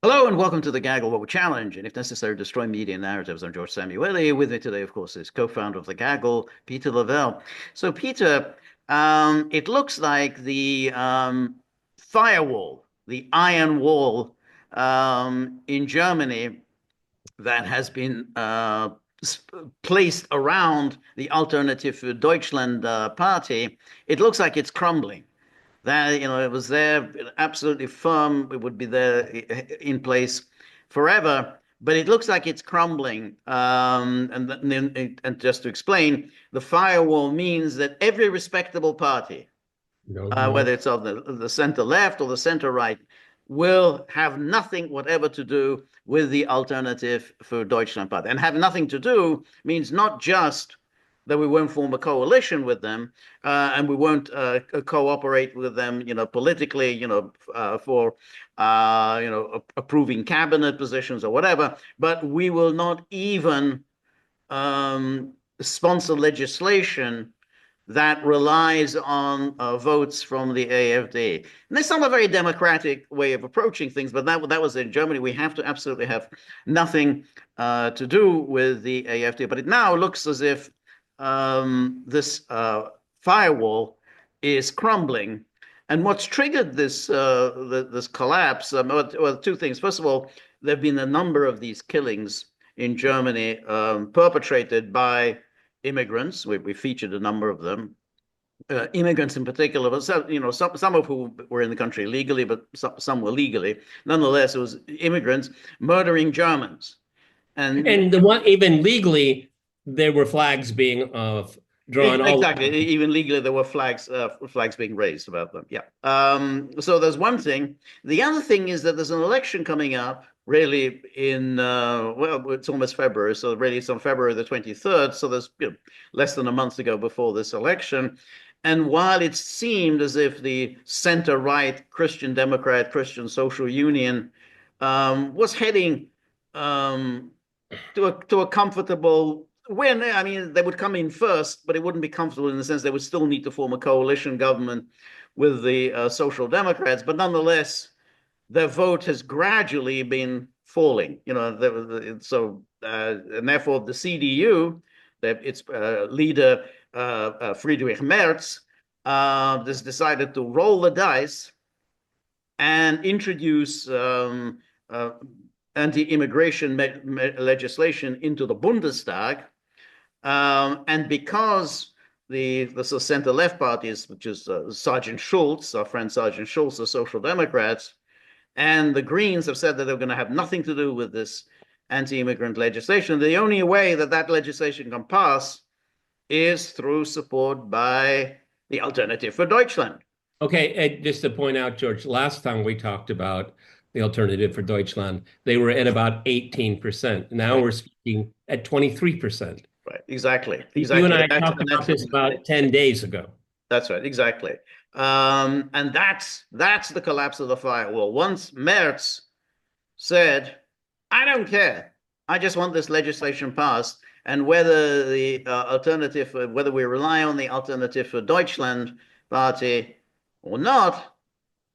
Hello and welcome to the Gaggle What We Challenge, and if necessary, destroy media narratives. I'm George Szamuely. With me today, of course, is co-founder of the Gaggle, Peter Lavelle. So, Peter, it looks like the firewall, the iron wall in Germany that has been placed around the Alternative für Deutschland party, it looks like it's crumbling. That, it was there, absolutely firm. It would be there in place forever. But it looks like it's crumbling. And just to explain, the firewall means that every respectable party, No, no. whether it's on the center left or the center right, will have nothing whatever to do with the Alternative for Deutschland party. And have nothing to do means not just that we won't form a coalition with them, and we won't cooperate with them, politically, for, approving cabinet positions or whatever, but we will not even sponsor legislation that relies on votes from the AfD. And that's not a very democratic way of approaching things, but that was in Germany. We have to absolutely have nothing to do with the AfD. But it now looks as if this firewall is crumbling. And what's triggered this collapse? Well, two things. First of all, there have been a number of these killings in Germany perpetrated by immigrants. We featured a number of them. Immigrants in particular, but some of whom were in the country legally, but some were legally. Nonetheless, it was immigrants murdering Germans. And And the one, even legally, there were flags being drawn all exactly, over. even legally, there were flags being raised about them. Yeah. So there's one thing. The other thing is that there's an election coming up, really in well, it's almost February, so really it's on February the 23rd. So there's less than a month to go before this election. And while it seemed as if the center-right Christian Democrat, Christian Social Union was heading to a comfortable win. I mean, they would come in first, but it wouldn't be comfortable in the sense they would still need to form a coalition government with the Social Democrats. But nonetheless, their vote has gradually been falling. And therefore the CDU, its leader Friedrich Merz, has decided to roll the dice and introduce anti-immigration legislation into the Bundestag. And because the center-left parties, which is Sergeant Schulz, our friend Sergeant Schulz, the Social Democrats, and the Greens have said that they're going to have nothing to do with this anti-immigrant legislation. The only way that legislation can pass is through support by the Alternative for Deutschland. Okay, just to point out, George, last time we talked about the Alternative for Deutschland, they were at about 18%. Now we're speaking at 23%. Right, exactly. You and I talked about this about 10 days ago. That's right, exactly. And that's the collapse of the firewall. Once Merz said, I don't care. I just want this legislation passed. And whether the whether we rely on the Alternative for Deutschland party or not,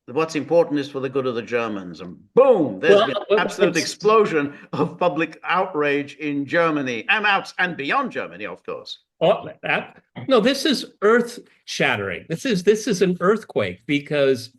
what's important is for the good of the Germans. And boom, there's been an absolute explosion of public outrage in Germany and beyond Germany, of course. No, this is earth-shattering. This is an earthquake, because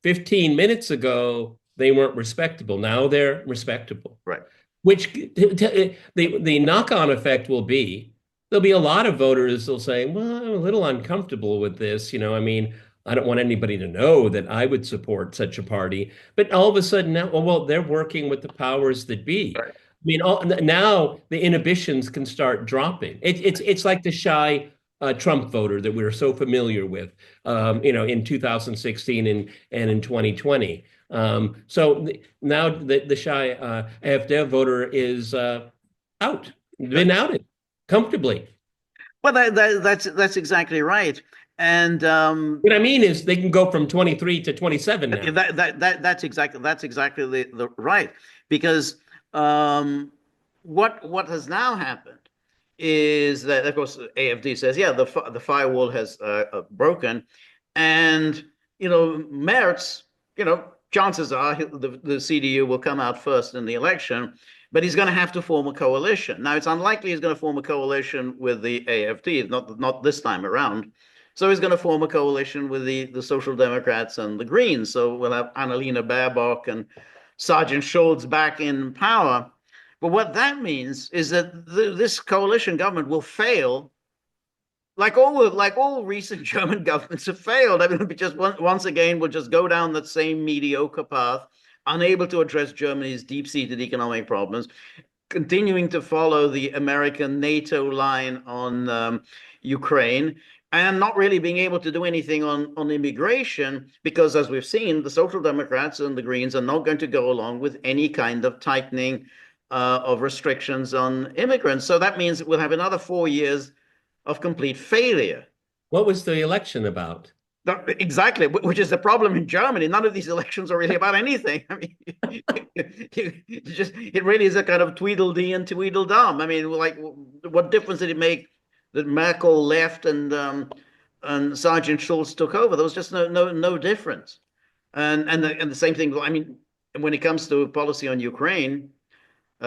15 minutes ago they weren't respectable. Now they're respectable. Right. Which the knock-on effect will be, there'll be a lot of voters who'll say, well, I'm a little uncomfortable with this. I mean, I don't want anybody to know that I would support such a party. But all of a sudden now, well, they're working with the powers that be. Right. I mean, now the inhibitions can start dropping. It's like the shy Trump voter that we were so familiar with, in 2016 and in 2020. So now the shy AfD voter is out, been outed comfortably. Well, that's exactly right. And what I mean is they can go from 23 to 27 now. That's exactly the right, because what has now happened is that, of course, AfD says, yeah, the firewall has broken, and Merz chances are the CDU will come out first in the election, but he's going to have to form a coalition. Now, it's unlikely he's going to form a coalition with the AfD, not this time around. So he's going to form a coalition with the Social Democrats and the Greens. So we'll have Annalena Baerbock and Sergeant Schultz back in power. But what that means is that this coalition government will fail, like all recent German governments have failed. I mean, just once again, we'll just go down that same mediocre path, unable to address Germany's deep-seated economic problems, continuing to follow the American NATO line on Ukraine, and not really being able to do anything on immigration, because as we've seen, the Social Democrats and the Greens are not going to go along with any kind of tightening of restrictions on immigrants. So that means we'll have another 4 years of complete failure. What was the election about? Exactly, which is the problem in Germany. None of these elections are really about anything. I mean, it really is a kind of Tweedledee and Tweedledum. I mean, like, what difference did it make that Merkel left and Sergeant Schultz took over? There was just no difference. And the same thing. I mean, when it comes to policy on Ukraine,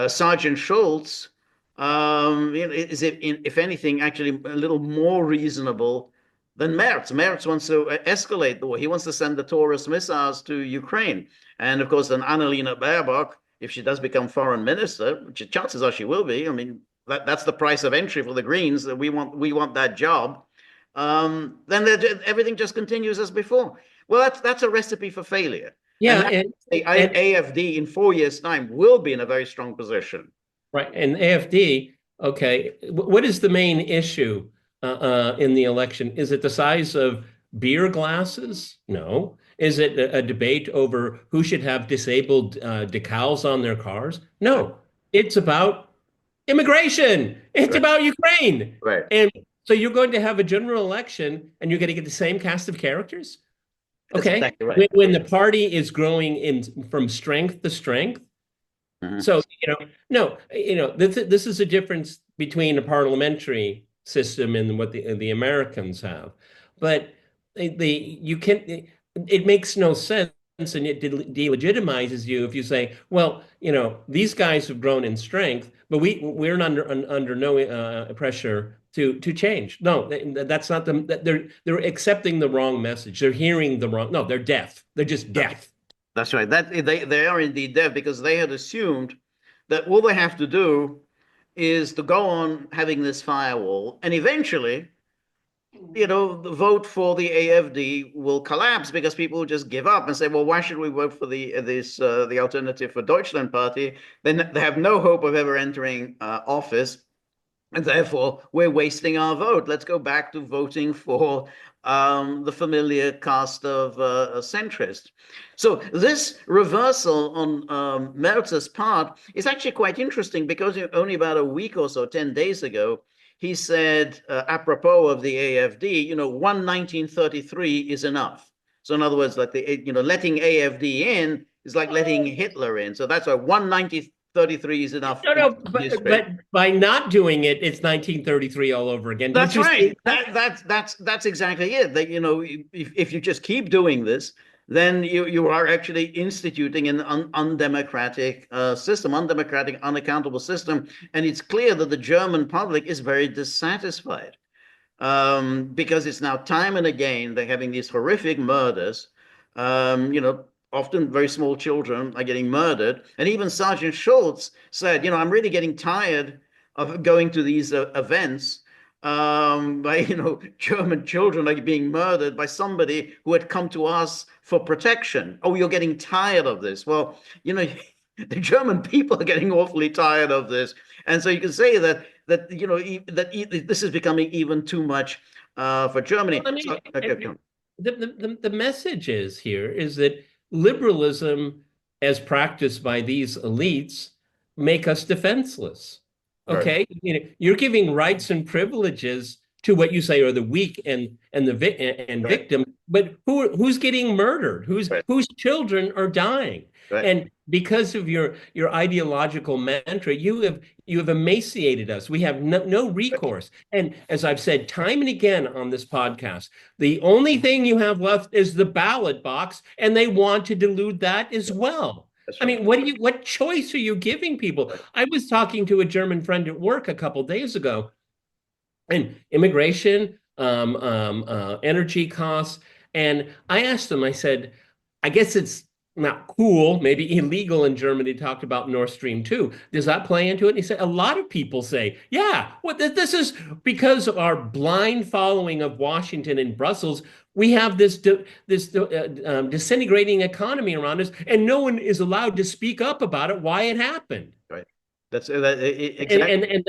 Sergeant Schultz is, if anything, actually a little more reasonable than Merz. Merz wants to escalate the war. He wants to send the Taurus missiles to Ukraine. And of course, then Annalena Baerbock, if she does become foreign minister, which chances are she will be, I mean, that's the price of entry for the Greens, that we want that job, then everything just continues as before. Well, that's a recipe for failure. Yeah, and AfD in 4 years' time will be in a very strong position. Right. And AfD, okay, what is the main issue in the election? Is it the size of beer glasses? No. Is it a debate over who should have disabled decals on their cars? No. It's about immigration. It's about Ukraine. Right. And so you're going to have a general election and you're going to get the same cast of characters? Okay. Exactly right. When the party is growing from strength to strength. Mm-hmm. So, this is a difference between a parliamentary system and what the Americans have. But it makes no sense, and it delegitimizes you if you say, well, these guys have grown in strength, but we're under no pressure to change. No, that's not them. They're accepting the wrong message. They're hearing the wrong. No, they're deaf. They're just deaf. That's right. They are indeed deaf, because they had assumed that all they have to do is to go on having this firewall, and eventually, the vote for the AfD will collapse, because people will just give up and say, well, why should we vote for the Alternative for Deutschland party? Then they have no hope of ever entering office. And therefore, we're wasting our vote. Let's go back to voting for the familiar cast of centrists. So this reversal on Merz's part is actually quite interesting, because only about a week or so, 10 days ago, he said, apropos of the AfD, 1933 is enough. So in other words, like letting AfD in is like letting Hitler in. So that's why 1933 is enough. No, but by not doing it, it's 1933 all over again. That's right. That's exactly it. That if you just keep doing this, then you are actually instituting an undemocratic system, undemocratic, unaccountable system, and it's clear that the German public is very dissatisfied, because it's now time and again they're having these horrific murders. Often very small children are getting murdered. And even Sergeant Schultz said, I'm really getting tired of going to these events by, German children like being murdered by somebody who had come to us for protection. Oh, you're getting tired of this. Well, the German people are getting awfully tired of this. And so you can say that this is becoming even too much for Germany. The message is that liberalism, as practiced by these elites, make us defenseless. Okay, right. You're giving rights and privileges to what you say are the weak and Right. victim, but who's getting murdered? Right. Whose children are dying? Right. And because of your ideological mantra, you have emaciated us. We have no recourse. And as I've said time and again on this podcast, the only thing you have left is the ballot box, and they want to dilute that as well. That's I right. mean, what choice are you giving people? Right. I was talking to a German friend at work a couple of days ago, and immigration, energy costs. And I asked him, I said, I guess it's not cool, maybe illegal in Germany to talk about Nord Stream 2. Does that play into it? And he said, a lot of people say, yeah, this is because of our blind following of Washington and Brussels. We have this disintegrating economy around us, and no one is allowed to speak up about it, why it happened. Right. That's that exactly. And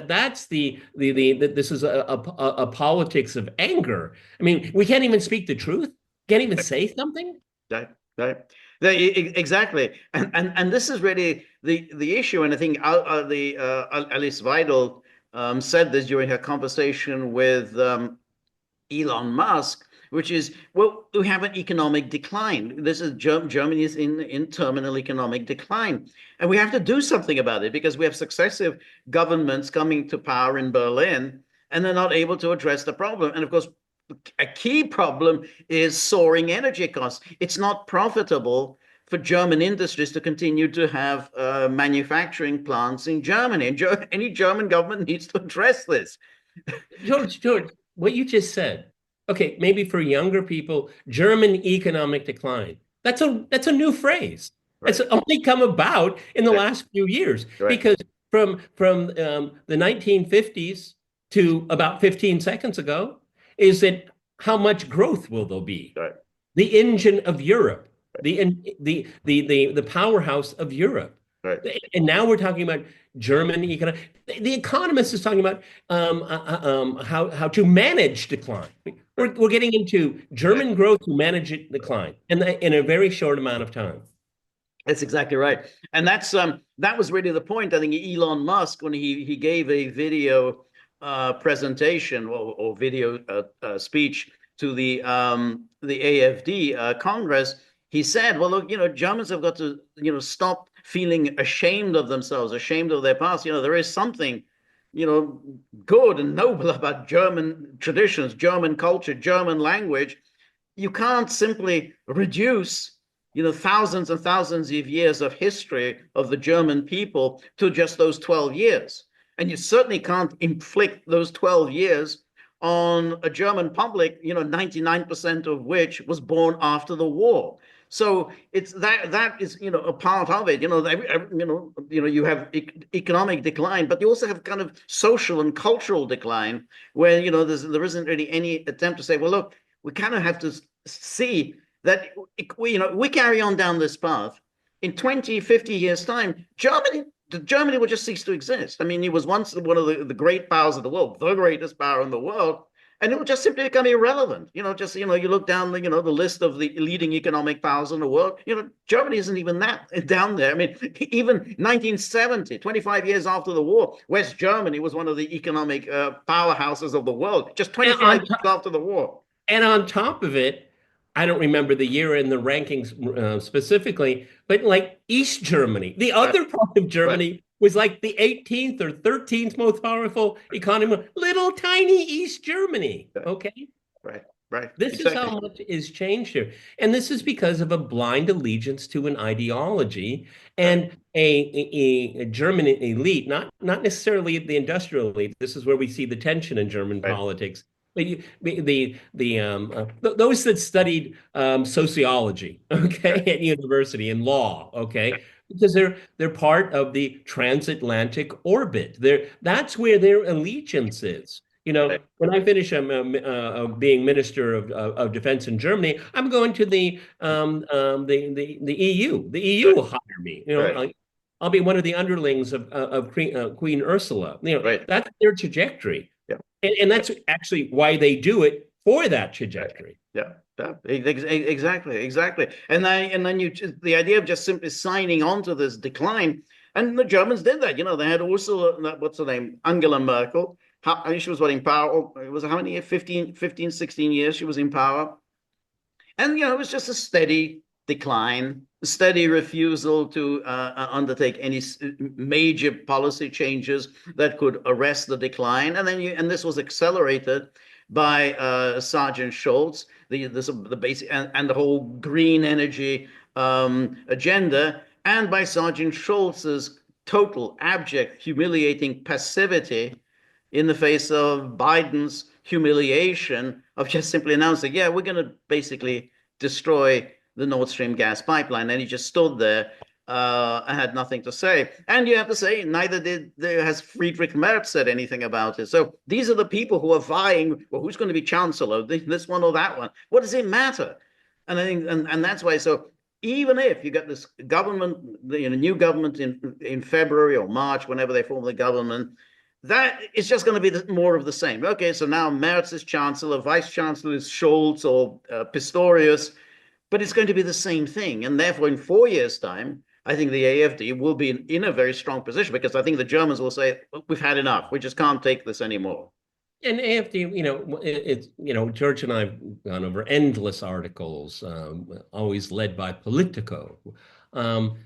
that's this is a politics of anger. I mean, we can't even speak the truth, can't even say something. Right. Right. Exactly. And this is really the issue. And I think Alice Weidel said this during her conversation with Elon Musk, which is, well, we have an economic decline. This is Germany is in terminal economic decline, and we have to do something about it because we have successive governments coming to power in Berlin, and they're not able to address the problem. And of course, a key problem is soaring energy costs. It's not profitable for German industries to continue to have manufacturing plants in Germany. And any German government needs to address this. George, what you just said, okay, maybe for younger people, German economic decline. That's a new phrase. Right. It's only come about in the Right. last few years Right. because from the 1950s to about 15 seconds ago, is that how much growth will there be? Right. The engine of Europe, Right. the powerhouse of Europe. Right. And now we're talking about German economic. The Economist is talking about how to manage decline. We're getting into German growth to manage decline, and in a very short amount of time. That's exactly right, and that was really the point. I think Elon Musk, when he gave a video presentation or video speech to the AfD Congress, he said, "Well, look, Germans have got to, stop feeling ashamed of themselves, ashamed of their past. There is something, good and noble about German traditions, German culture, German language. You can't simply reduce." Thousands and thousands of years of history of the German people to just those 12 years. And you certainly can't inflict those 12 years on a German public, 99% of which was born after the war. So it's that is, a part of it. You have economic decline, but you also have kind of social and cultural decline where, there isn't really any attempt to say, well, look, we kind of have to see that we carry on down this path. In 20, 50 years' time, Germany will just cease to exist. I mean, it was once one of the great powers of the world, the greatest power in the world, and it will just simply become irrelevant. You look down the list of the leading economic powers in the world. Germany isn't even that down there. I mean, even 1970, 25 years after the war, West Germany was one of the economic powerhouses of the world. Just 25 years after the war. And on top of it, I don't remember the year in the rankings specifically, but like East Germany, the other part of Germany was like the 18th or 13th most powerful economy, little tiny East Germany. Okay. Right. This is how much is changed here. And this is because of a blind allegiance to an ideology and a German elite, not necessarily the industrial elite. This is where we see the tension in German politics. Those that studied sociology, okay, at university and law, okay, because they're part of the transatlantic orbit. That's where their allegiance is. When I finish being Minister of Defense in Germany, I'm going to the EU. The EU will hire me. I'll be one of the underlings of Queen Ursula. That's their trajectory. And that's actually why they do it, for that trajectory. Yeah, exactly. And then the idea of just simply signing on to this decline, and the Germans did that. They had Ursula, what's her name, Angela Merkel, I think she was what in power? It was how many years? 16 years she was in power. And, it was just a steady decline, a steady refusal to undertake any major policy changes that could arrest the decline. And this was accelerated by Sergeant Schultz, the basic and the whole green energy agenda, and by Sergeant Schultz's total, abject, humiliating passivity in the face of Biden's humiliation of just simply announcing, yeah, we're going to basically destroy the Nord Stream gas pipeline. And he just stood there and had nothing to say. And you have to say, has Friedrich Merz said anything about it. So these are the people who are vying, well, who's going to be chancellor, this one or that one? What does it matter? And I think, and that's why. So even if you get this government, new government in February or March, whenever they form the government, that is just going to be more of the same. Okay, so now Merz is chancellor, vice chancellor is Scholz or Pistorius, but it's going to be the same thing. And therefore, in 4 years' time, I think the AfD will be in a very strong position, because I think the Germans will say, we've had enough. We just can't take this anymore. And AfD, it's, George and I have gone over endless articles, always led by Politico. Um,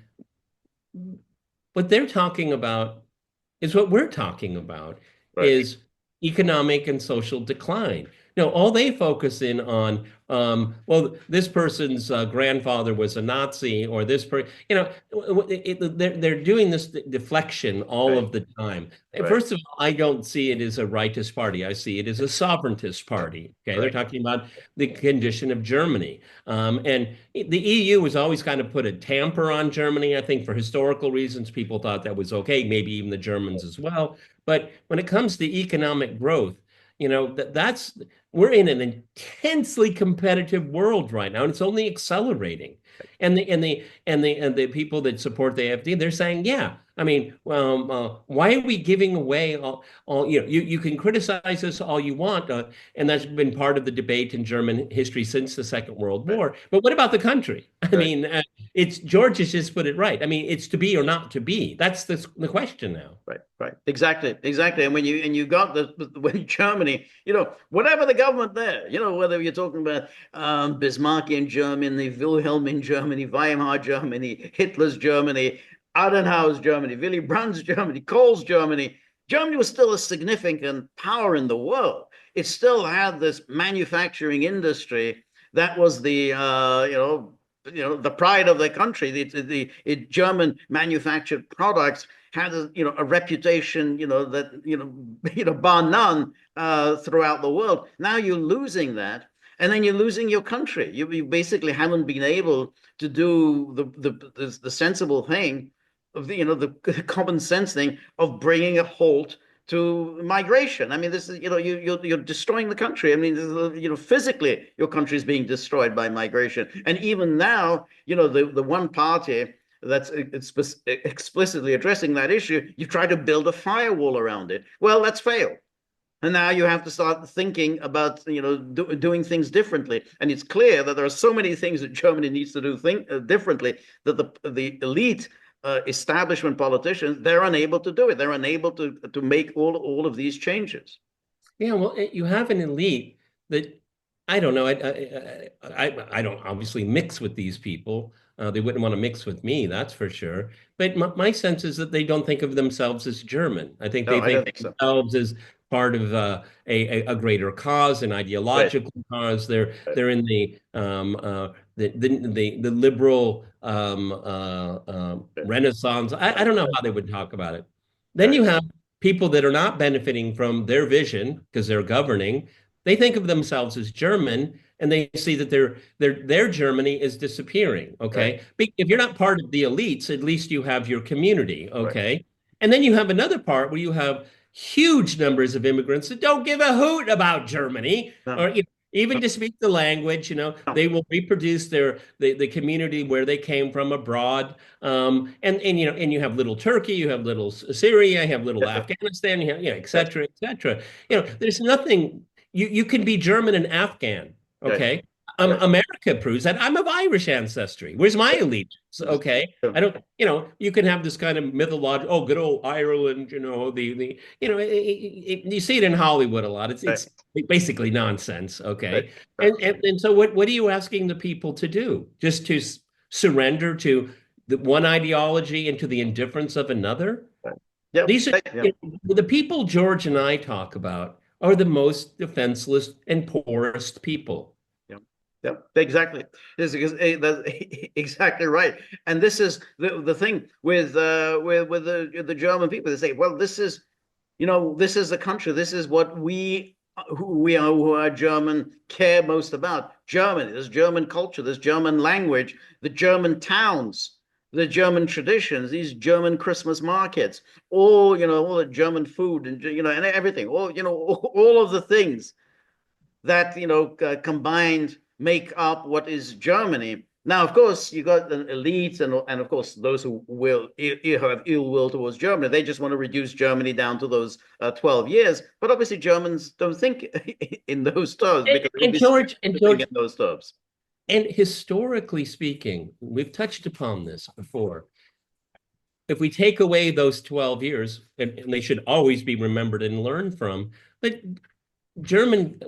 what they're talking about is what we're talking about, Right. is economic and social decline. No, all they focus in on, well, this person's grandfather was a Nazi, or this person, they're doing this deflection all Right. of the time. Right. First of all, I don't see it as a rightist party. I see it as a sovereigntist party. Okay, they're Right. talking about the condition of Germany, and the EU has always kind of put a tamper on Germany. I think for historical reasons, people thought that was okay, maybe even the Germans as well. But when it comes to economic growth, that's we're in an intensely competitive world right now, and it's only accelerating. And the people that support the AfD, they're saying, yeah, I mean, why are we giving away all you can criticize us all you want, and that's been part of the debate in German history since the Second World Right. War. But what about the country? I Right. mean, it's George has just put it right. I mean, it's to be or not to be. That's the question now. Right, right, exactly, exactly. And when you got when Germany, whatever the government there, whether you're talking about Bismarckian Germany, Wilhelmine Germany, Weimar Germany, Hitler's Germany, Adenauer's Germany, Willy Brandt's Germany, Kohl's Germany, Germany was still a significant power in the world. It still had this manufacturing industry that was the pride of the country. German manufactured products had a reputation, that bar none, throughout the world. Now you're losing that, and then you're losing your country. You basically haven't been able to do the sensible thing of the common sense thing of bringing a halt to migration. I mean, this is you're destroying the country. I mean, physically your country is being destroyed by migration. And even now, the one party that's explicitly addressing that issue, you try to build a firewall around it. Well, that's failed. And now you have to start thinking about doing things differently. And it's clear that there are so many things that Germany needs to do differently, that the elite establishment politicians, they're unable to do it. They're unable to make all of these changes. Yeah, well, you have an elite that I don't know. I don't obviously mix with these people. They wouldn't want to mix with me, that's for sure. But my sense is that they don't think of themselves as German. I think No, they I don't think think of so. themselves as part of a greater cause, an Right, ideological cause. They're right, they're in the liberal right, Renaissance. I right, don't know how they would talk about it. Then right, you have people that are not benefiting from their vision because they're governing. They think of themselves as German, and they see that their Germany is disappearing. right, Okay, if you're not part of the elites, at least you have your community. right. Okay, and then you have another part where you have huge numbers of immigrants that don't give a hoot about Germany, No, or even to speak the language. no. They will reproduce the community where they came from abroad. And you have little Turkey, you have little Syria, you have little Afghanistan, you have, et cetera, et cetera. There's nothing. You can be German and Afghan. Right, Okay. Yeah. America proves that I'm of Irish ancestry. Where's my allegiance? Okay, I don't. You can have this kind of mythological. Oh, good old Ireland. You see it in Hollywood a lot. It's Right. basically nonsense. Right. Okay, Right. and so what are you asking the people to do? Just to surrender to the one ideology and to the indifference of another? Right. Yep. These are Yeah. the people George and I talk about are the most defenseless and poorest people. Yeah. Yeah. Exactly. That's exactly right. And this is the thing with the German people. They say, well, this is the country. This is what who are German care most about. Germany. There's German culture. There's German language. The German towns. The German traditions. These German Christmas markets. All the German food and everything. All of the things that combined make up what is Germany. Now, of course, you got the elites and of course those who have ill will towards Germany. They just want to reduce Germany down to those 12 years. But obviously, Germans don't think in those terms And, because they would and be scared George and to think George in those terms. and historically speaking, we've touched upon this before. If we take away those 12 years, and they should always be remembered and learned from, but German,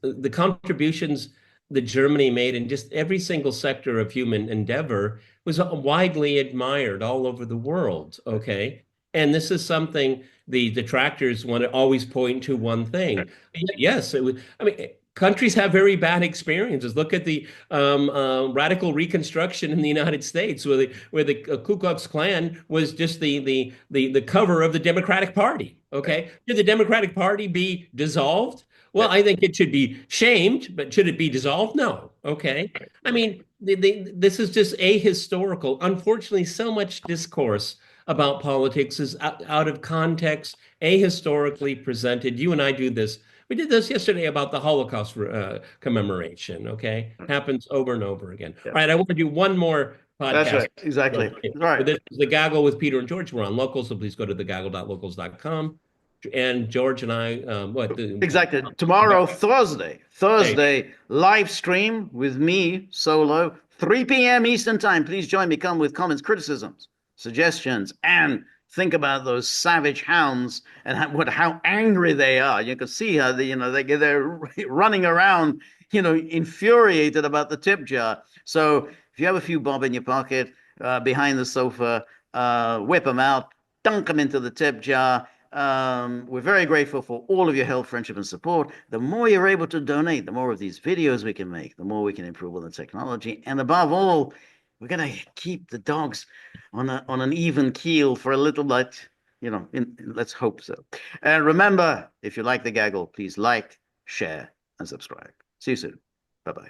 the contributions that Germany made in just every single sector of human endeavor was widely admired all over the world. Okay. And this is something the detractors want to always point to one thing. Yes, it was, I mean, countries have very bad experiences. Look at the radical Reconstruction in the United States, where the Ku Klux Klan was just the cover of the Democratic Party. Okay, should the Democratic Party be dissolved? Well, I think it should be shamed, but should it be dissolved? No. Okay. I mean, this is just ahistorical. Unfortunately, so much discourse about politics is out of context, ahistorically presented. You and I do this. We did this yesterday about the Holocaust commemoration. Okay. Happens over and over again. Yeah. All right. I want to do one more That's podcast. right. Exactly. Right. This is The Gaggle with Peter and George. We're on Locals, so please go to thegaggle.locals.com. And George and I, Exactly. Tomorrow, Hey, Thursday, live stream with me solo, 3 p.m. Eastern time. Please join me. Come with comments, criticisms, suggestions, and think about those savage hounds and how angry they are. You can see how they're running around, infuriated about the tip jar. So if you have a few bob in your pocket, behind the sofa, whip them out, dunk them into the tip jar. We're very grateful for all of your help, friendship, and support. The more you're able to donate, the more of these videos we can make, the more we can improve on the technology. And above all, we're going to keep the dogs on an even keel for a little bit. Let's hope so. And remember, if you like the gaggle, please like, share, and subscribe. See you soon. Bye-bye.